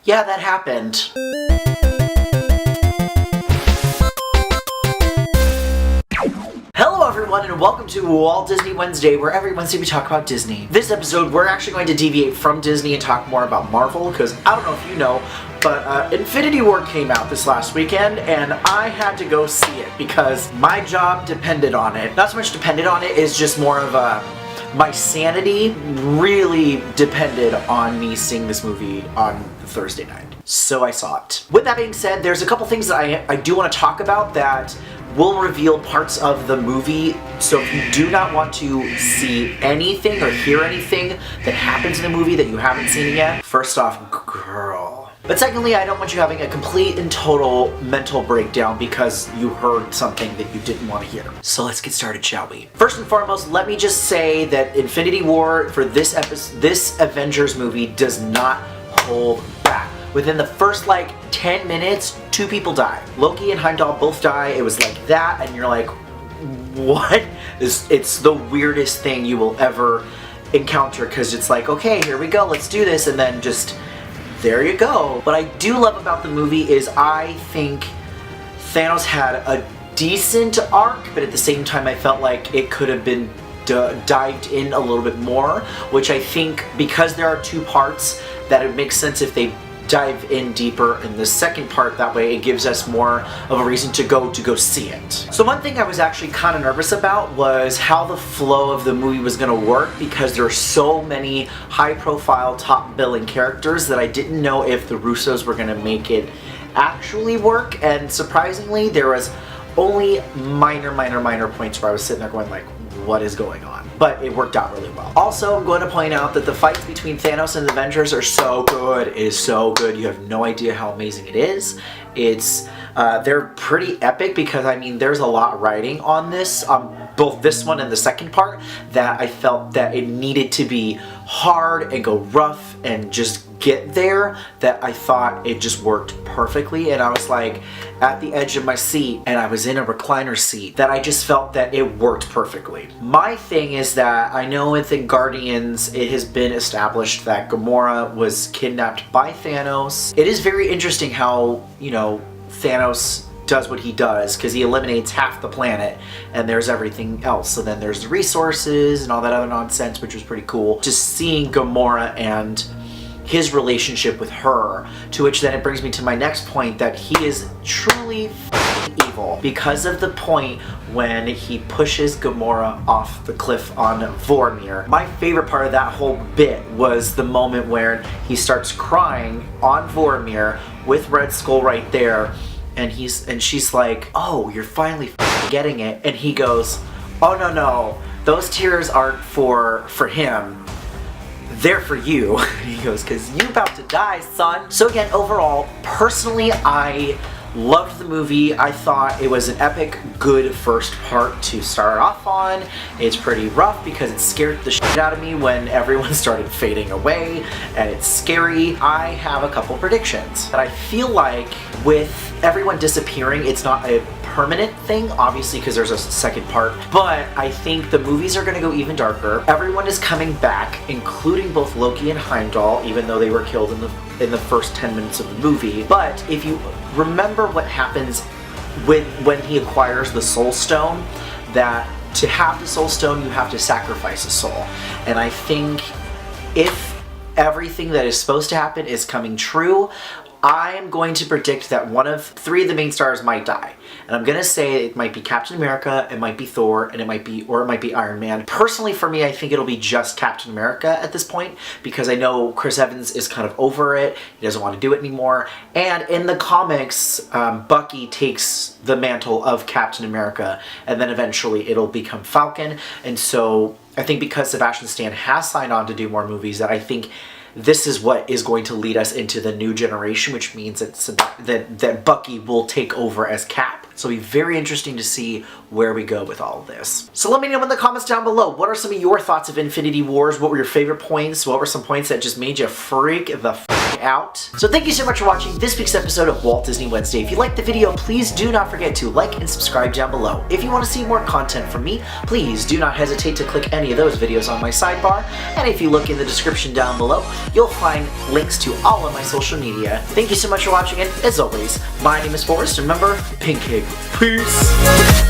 yeah, that happened. Hello everyone and welcome to Walt Disney Wednesday, where every Wednesday we talk about Disney. This episode we're actually going to deviate from Disney and talk more about Marvel, because I don't know if you know, but Infinity War came out this last weekend and I had to go see it because my job depended on it. Not so much depended on it, is just more of my sanity really depended on me seeing this movie on Thursday night. So I saw it. With that being said, there's a couple things that I do want to talk about that will reveal parts of the movie, so if you do not want to see anything or hear anything that happens in the movie that you haven't seen yet, first off, girl. But secondly, I don't want you having a complete and total mental breakdown because you heard something that you didn't want to hear. So let's get started, shall we? First and foremost, let me just say that Infinity War for this Avengers movie does not hold back. Within the first 10 minutes, 2 people die. Loki and Heimdall both die. It was like that, and you're like, what? It's the weirdest thing you will ever encounter, because it's like, okay, here we go, let's do this, and then just, there you go. What I do love about the movie is I think Thanos had a decent arc, but at the same time I felt like it could have been dived in a little bit more, which I think, because there are 2 parts, that it makes sense if they dive in deeper in the second part. That way it gives us more of a reason to go see it. So one thing I was actually kind of nervous about was how the flow of the movie was going to work, because there are so many high-profile, top-billing characters that I didn't know if the Russos were going to make it actually work, and surprisingly there was only minor points where I was sitting there going like, what is going on? But it worked out really well. Also, I'm going to point out that the fights between Thanos and the Avengers are so good. It is so good. You have no idea how amazing it is. It's they're pretty epic, because I mean there's a lot riding on this, both this one and the second part, that I felt that it needed to be hard and go rough and just get there, that I thought it just worked perfectly. And I was like at the edge of my seat, and I was in a recliner seat, that I just felt that it worked perfectly. My thing is that I know within Guardians it has been established that Gamora was kidnapped by Thanos. It is very interesting how, you know, Thanos does what he does, because he eliminates half the planet and there's everything else. So then there's the resources and all that other nonsense, which was pretty cool. Just seeing Gamora and his relationship with her, to which then it brings me to my next point, that he is truly evil, because of the point when he pushes Gamora off the cliff on Vormir. My favorite part of that whole bit was the moment where he starts crying on Vormir with Red Skull right there, and she's like, oh, you're finally getting it, and he goes, oh no, those tears aren't for him, they're for you. He goes, because you about to die, son. So again, overall, personally, I loved the movie. I thought it was an epic, good first part to start off on. It's pretty rough because it scared the shit out of me when everyone started fading away, and it's scary. I have a couple predictions. But I feel like with everyone disappearing, it's not a permanent thing, obviously, because there's a second part, but I think the movies are going to go even darker. Everyone is coming back, including both Loki and Heimdall, even though they were killed in the first 10 minutes of the movie. But if you remember what happens when he acquires the Soul Stone, that to have the Soul Stone you have to sacrifice a soul. And I think if everything that is supposed to happen is coming true, I am going to predict that one of 3 of the main stars might die. And I'm gonna say it might be Captain America, it might be Thor, and it might be Iron Man. Personally, for me, I think it'll be just Captain America at this point, because I know Chris Evans is kind of over it. He doesn't want to do it anymore. And in the comics, Bucky takes the mantle of Captain America, and then eventually it'll become Falcon. And so I think because Sebastian Stan has signed on to do more movies, that I think this is what is going to lead us into the new generation, which means that Bucky will take over as Cap. So it'll be very interesting to see where we go with all of this. So let me know in the comments down below, what are some of your thoughts of Infinity Wars? What were your favorite points? What were some points that just made you freak the f check out. So thank you so much for watching this week's episode of Walt Disney Wednesday. If you liked the video, please do not forget to like and subscribe down below. If you want to see more content from me, please do not hesitate to click any of those videos on my sidebar. And if you look in the description down below, you'll find links to all of my social media. Thank you so much for watching, and as always, my name is Forrest, and remember, Pink Cake. Peace!